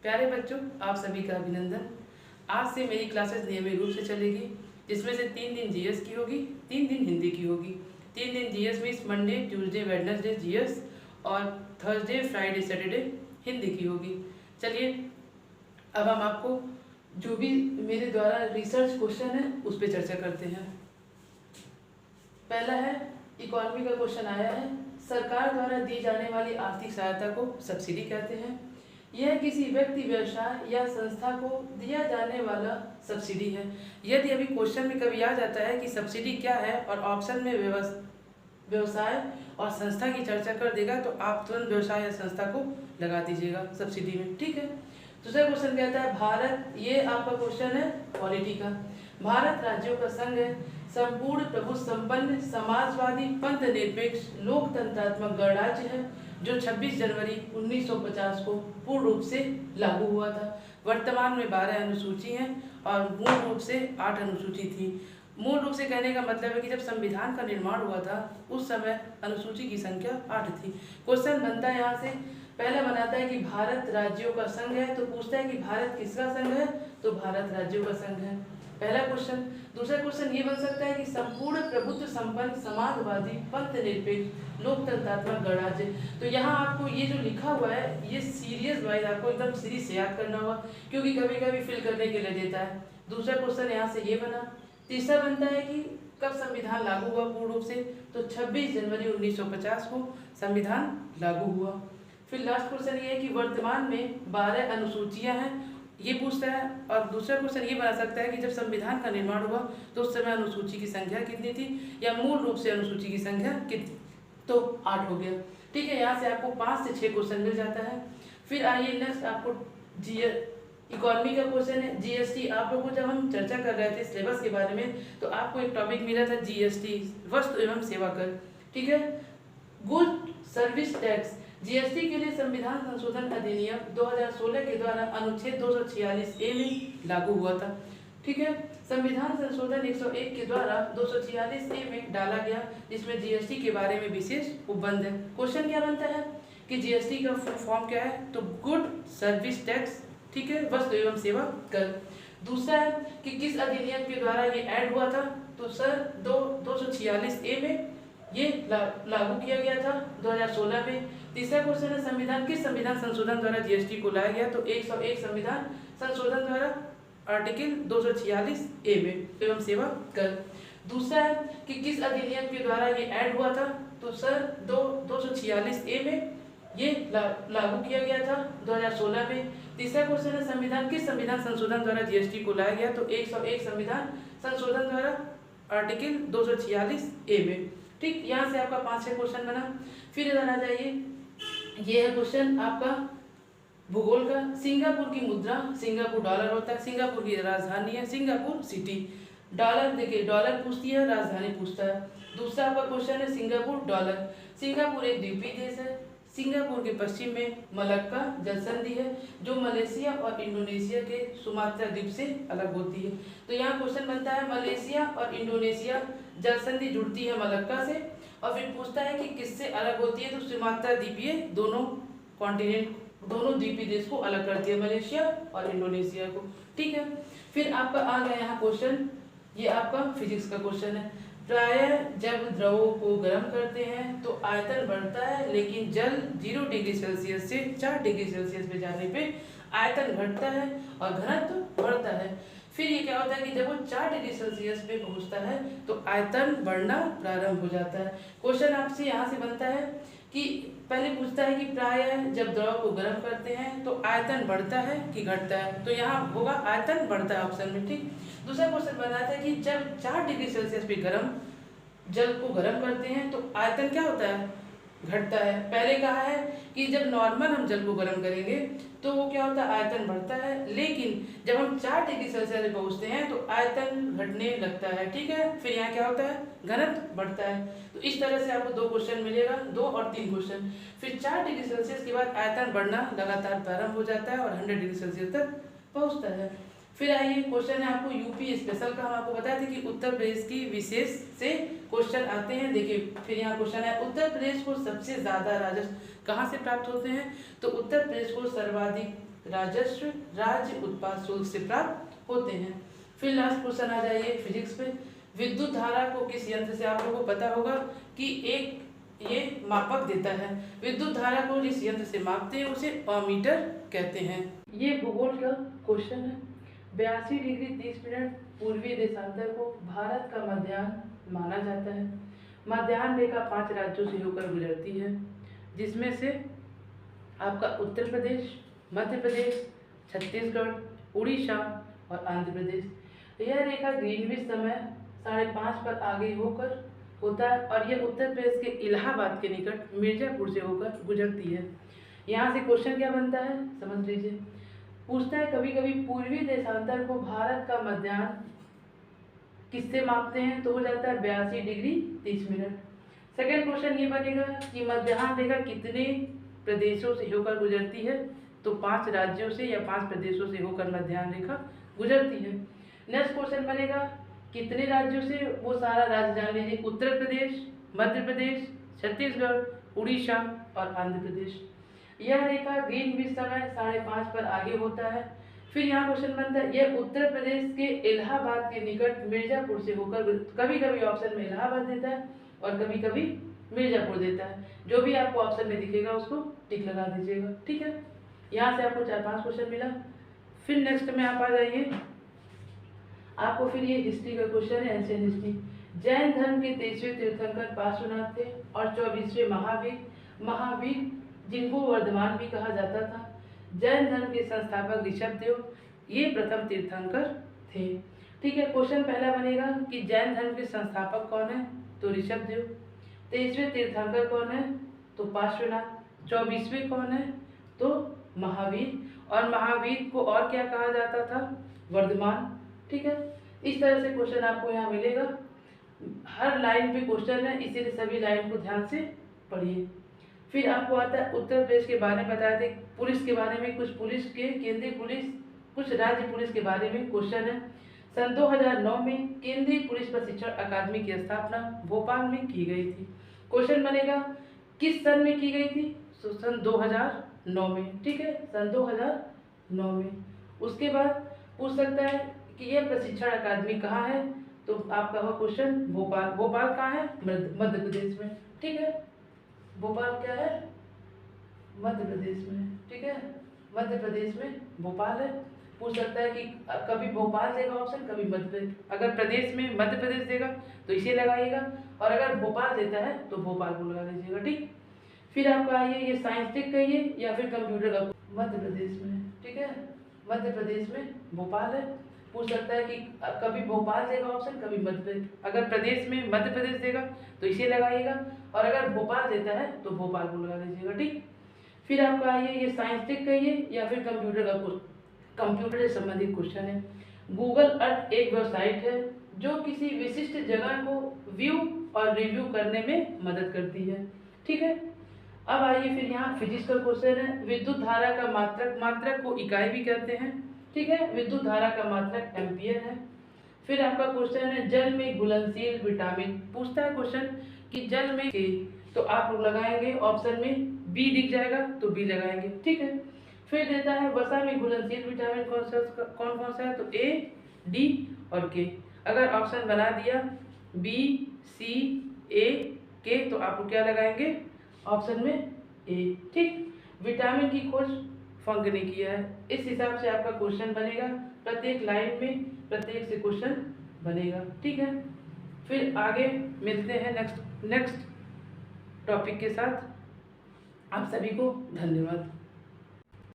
प्यारे बच्चों, आप सभी का अभिनंदन। आज से मेरी क्लासेस नियमित रूप से चलेगी, जिसमें से 3 दिन जीएस की होगी, 3 दिन हिंदी की होगी। 3 दिन GS means Monday, Tuesday, Wednesday GS और थर्सडे, फ्राइडे, सैटरडे हिंदी की होगी। चलिए अब हम आपको जो भी मेरे द्वारा रिसर्च क्वेश्चन है उस पर चर्चा करते हैं। पहला है, इकोनॉमी का क्वेश्चन आया है। सरकार द्वारा दी जाने वाली आर्थिक सहायता को सब्सिडी कहते हैं। यह किसी व्यक्ति, व्यवसाय या संस्था को दिया जाने वाला सब्सिडी है। यदि अभी क्वेश्चन में कभी आ जाता है कि सब्सिडी क्या है और ऑप्शन में व्यवसाय और संस्था की चर्चा कर देगा तो आप तुरंत व्यवसाय या संस्था को लगा दीजिएगा सब्सिडी में, ठीक है। दूसरा क्वेश्चन कहता है भारत, ये आपका क्वेश्चन है पॉलिटी का। भारत राज्यों का संघ है, संपूर्ण प्रभुत्व संपन्न समाजवादी पंथ निरपेक्ष लोकतंत्रात्मक गणराज्य है जो 26 जनवरी 1950 को पूर्ण रूप से लागू हुआ था। वर्तमान में 12 अनुसूची हैं और मूल रूप से 8 अनुसूची थी। मूल रूप से कहने का मतलब है कि जब संविधान का निर्माण हुआ था उस समय अनुसूची की संख्या 8 थी। क्वेश्चन बनता है यहाँ से, पहला बनाता है कि भारत राज्यों का संघ है, तो पूछता है कि भारत किसका संघ है, तो भारत राज्यों का संघ है, पहला क्वेश्चन। दूसरा क्वेश्चन ये बन सकता है कि संपूर्ण प्रभुत्व संपन्न समाजवादी पंथ निरपेक्ष लोकतंत्रात्मक गणराज्य। तो यहाँ आपको ये जो लिखा हुआ है ये सीरियस वाइज आपको एकदम सीरीज से याद करना होगा, क्योंकि कभी कभी फिल करने के लिए देता है। दूसरा क्वेश्चन यहाँ से ये बना। तीसरा बनता है कि कब संविधान लागू हुआ पूर्ण रूप से, तो 26 जनवरी 1950 को संविधान लागू हुआ। फिर लास्ट क्वेश्चन ये है कि वर्तमान में 12 अनुसूचियां हैं, ये पूछता है। और दूसरा क्वेश्चन ये बना सकता है कि जब संविधान का निर्माण हुआ तो उस समय अनुसूची की संख्या कितनी थी, या मूल रूप से अनुसूची की संख्या कितनी, तो 8 हो गया, ठीक है। यहाँ से आपको 5 से 6 क्वेश्चन मिल जाता है। फिर आइए नेक्स्ट आपको इकोनॉमी का क्वेश्चन है जीएसटी। आप लोगों को जब हम चर्चा कर रहे थे सिलेबस के बारे में तो आपको एक टॉपिक मिला था जीएसटी, वस्तु एवं सेवा कर, ठीक है। गुड सर्विस टैक्स, जीएसटी के लिए संविधान संशोधन अधिनियम 2016 के द्वारा अनुच्छेद 246A में लागू हुआ था, ठीक है। संविधान संशोधन 101 के द्वारा 246A में डाला गया, जिसमें जीएसटी के बारे में विशेष उपबंध है। क्वेश्चन क्या बनता है कि जीएसटी का फुल फॉर्म क्या है, तो गुड सर्विस टैक्स, ठीक है, वस्तु एवं सेवा कर। दूसरा है कि किस अधिनियम के द्वारा ये ऐड हुआ था, तो सर 246A में ये लागू किया गया था 2016 में। तीसरा क्वेश्चन है संविधान, किस संविधान संशोधन द्वारा जीएसटी को लाया गया, तो 101 संविधान संशोधन द्वारा आर्टिकल 246A में एवं सेवा कर। दूसरा है कि किस अधिनियम के द्वारा ये ऐड हुआ था, तो सर 246A में ये लागू किया गया था 2016 में। तीसरा क्वेश्चन है संविधान, किस संविधान संशोधन द्वारा जीएसटी को लाया गया, तो 101 संविधान संशोधन द्वारा आर्टिकल 246A में, ठीक। यहाँ से आपका 5-6 क्वेश्चन बना। फिर इधर आ जाइए, ये है क्वेश्चन आपका भूगोल का। सिंगापुर की मुद्रा, सिंगापुर डॉलर होता है, सिंगापुर की राजधानी है सिंगापुर सिटी। डॉलर देखिए, डॉलर पूछती है, राजधानी पूछता है। दूसरा आपका क्वेश्चन है सिंगापुर डॉलर। सिंगापुर एक द्वीपीय देश है। सिंगापुर के पश्चिम में मलक्का जलसंधि है जो मलेशिया और इंडोनेशिया के सुमात्रा द्वीप से अलग होती है। तो यहाँ क्वेश्चन बनता है मलेशिया और इंडोनेशिया जलसंधि जुड़ती है मलक्का से, और फिर पूछता है कि किससे अलग होती है, तो सुमात्रा द्वीपीय दोनों कॉन्टिनेंट, दोनों द्वीपीय देश को अलग करती है, मलेशिया और इंडोनेशिया को, ठीक है। फिर आपका आ गया यहाँ क्वेश्चन, ये आपका फिजिक्स का क्वेश्चन है। प्रायः जब द्रवों को गर्म करते हैं तो आयतन बढ़ता है, लेकिन जल 0 डिग्री सेल्सियस से 4 डिग्री सेल्सियस पे जाने पे आयतन घटता है और घनत्व बढ़ता है। फिर ये क्या होता है कि जब वो 4 डिग्री सेल्सियस पे पहुंचता है तो आयतन बढ़ना प्रारंभ हो जाता है। क्वेश्चन आपसे यहाँ से बनता है कि पहले पूछता है कि प्रायः जब द्रव को गर्म करते हैं तो आयतन बढ़ता है कि घटता है, तो यहाँ होगा आयतन बढ़ता है ऑप्शन में, ठीक। दूसरा क्वेश्चन बनाता है कि जब 4 डिग्री सेल्सियस पे गर्म जल को गर्म करते हैं तो आयतन क्या होता है, घटता है। पहले कहा है कि जब नॉर्मल हम जल को गर्म करेंगे तो वो क्या होता है, आयतन बढ़ता है, लेकिन जब हम 4 डिग्री सेल्सियस पे पहुंचते हैं तो आयतन घटने लगता है, ठीक है। फिर यहाँ क्या होता है, घनत्व बढ़ता है। तो इस तरह से आपको 2 क्वेश्चन मिलेगा, 2 और 3 क्वेश्चन। फिर 4 डिग्री सेल्सियस के बाद आयतन बढ़ना लगातार प्रारंभ हो जाता है और 100 डिग्री सेल्सियस तक पहुँचता है। फिर आइए क्वेश्चन है आपको यूपी स्पेशल का। हम आपको बताए थे कि उत्तर प्रदेश की विशेष से क्वेश्चन आते हैं। देखिए फिर यहाँ क्वेश्चन है, उत्तर प्रदेश को सबसे ज्यादा राजस्व कहाँ से प्राप्त होते हैं, तो उत्तर प्रदेश को सर्वाधिक राजस्व राज्य उत्पाद शुल्क से प्राप्त होते हैं। फिर लास्ट क्वेश्चन आ जाइए फिजिक्स पे। विद्युत धारा को किस यंत्र से, आप लोगों को पता होगा कि एक ये मापक देता है। विद्युत धारा को जिस यंत्र से मापते हैं उसे अमीटर कहते हैं। ये भूगोल का क्वेश्चन है। 82 डिग्री 30 मिनट पूर्वी देशांतर को भारत का मध्याह्न माना जाता है। मध्याह्न रेखा 5 राज्यों से होकर गुजरती है, जिसमें से आपका उत्तर प्रदेश, मध्य प्रदेश, छत्तीसगढ़, उड़ीसा और आंध्र प्रदेश। यह रेखा ग्रीनविच समय 5:30 पर आगे होकर होता है और यह उत्तर प्रदेश के इलाहाबाद के निकट मिर्जापुर से होकर गुजरती है। यहाँ से क्वेश्चन क्या बनता है समझ लीजिए। पूछता है कभी कभी पूर्वी देशांतर को भारत का मध्याह्न किससे मापते हैं, तो हो जाता है 82 डिग्री 30 मिनट। सेकेंड क्वेश्चन ये बनेगा कि मध्याह्न रेखा कितने प्रदेशों से होकर गुजरती है, तो 5 राज्यों से या 5 प्रदेशों से होकर मध्याह्न रेखा गुजरती है। नेक्स्ट क्वेश्चन बनेगा कितने राज्यों से, वो सारा राज्य जान लीजिए, उत्तर प्रदेश, मध्य प्रदेश, छत्तीसगढ़, उड़ीसा और आंध्र प्रदेश। यह रेखा ग्रीनविच समय 5:30 पर आगे होता है। फिर यहाँ क्वेश्चन बनता है यह उत्तर प्रदेश के इलाहाबाद के निकट मिर्जापुर से होकर, कभी कभी ऑप्शन में इलाहाबाद देता है और कभी कभी मिर्जापुर देता है। जो भी आपको ऑप्शन में दिखेगा उसको टिक लगा दीजिएगा, ठीक है। यहाँ से आपको 4-5 क्वेश्चन मिला। फिर नेक्स्ट में आप आ जाइए, आपको फिर ये हिस्ट्री का क्वेश्चन है, एंशिएंट हिस्ट्री। जैन धर्म के 23वें तीर्थंकर पार्श्वनाथ थे और 24वें महावीर जिनको वर्धमान भी कहा जाता था। जैन धर्म के संस्थापक ऋषभदेव ये प्रथम तीर्थंकर थे, ठीक है। क्वेश्चन पहला बनेगा कि जैन धर्म के संस्थापक कौन है, तो ऋषभदेव। 23वें तीर्थंकर कौन है, तो पार्श्वनाथ। 24वें कौन है, तो महावीर। और महावीर को और क्या कहा जाता था, वर्धमान, ठीक है। इस तरह से क्वेश्चन आपको यहाँ मिलेगा। हर लाइन पे क्वेश्चन है, इसीलिए सभी लाइन को ध्यान से पढ़िए। फिर आपको आता है उत्तर प्रदेश के बारे में बताए थे, पुलिस के बारे में, कुछ पुलिस के केंद्रीय पुलिस, कुछ राज्य पुलिस के बारे में क्वेश्चन है। सन 2009 में केंद्रीय पुलिस प्रशिक्षण अकादमी की स्थापना भोपाल में की गई थी। क्वेश्चन बनेगा किस सन में की गई थी, तो सन 2009 में, ठीक है, सन 2009 में। उसके बाद पूछ सकता है कि यह प्रशिक्षण अकादमी कहाँ है, तो आपका हो क्वेश्चन भोपाल। भोपाल कहाँ है, मध्य प्रदेश में, ठीक है। भोपाल क्या है, मध्य प्रदेश में, ठीक है, मध्य प्रदेश में भोपाल है। पूछ सकता है कि कभी भोपाल देगा ऑप्शन, कभी मध्य प्रदेश। अगर प्रदेश में मध्य प्रदेश देगा तो इसे लगाइएगा, और अगर भोपाल देता है तो भोपाल को लगा दीजिएगा, ठीक। फिर आपका आइए ये साइंस टेक कहिए या फिर कंप्यूटर का, मध्य प्रदेश में, ठीक है, मध्य प्रदेश में भोपाल है। पूछ सकता है कि कभी भोपाल देगा ऑप्शन, कभी मध्य प्रदेश। अगर प्रदेश में मध्य प्रदेश देगा तो इसे लगाइएगा, और अगर भोपाल देता है तो भोपाल को लगा दीजिएगा, ठीक। फिर आपका आइए ये साइंस टेक कहिए या फिर कंप्यूटर का, कंप्यूटर से संबंधित क्वेश्चन है। गूगल अर्थ एक वेबसाइट है जो किसी विशिष्ट जगह को व्यू और रिव्यू करने में मदद करती है, ठीक है। अब आइए फिर यहाँ फिजिक्स का क्वेश्चन है। विद्युत धारा का मात्रक को इकाई भी कहते हैं, ठीक है। विद्युत धारा का मात्रक एम्पियर है। फिर आपका क्वेश्चन है जल में घुलनशील विटामिन। पूछता है क्वेश्चन कि जल में के, तो आप लोग लगाएंगे ऑप्शन में बी दिख जाएगा तो बी लगाएंगे, ठीक है। फिर देता है वसा में घुलनशील विटामिन कौन कौन सा है, तो ए, डी और के। अगर ऑप्शन बना दिया बी, सी, ए, के, तो आप लोग क्या लगाएंगे ऑप्शन में ए, ठीक। विटामिन की खोज फंक ने किया है। इस हिसाब से आपका क्वेश्चन बनेगा, प्रत्येक लाइन में प्रत्येक से क्वेश्चन बनेगा, ठीक है। फिर आगे मिलते हैं नेक्स्ट टॉपिक के साथ। आप सभी को धन्यवाद।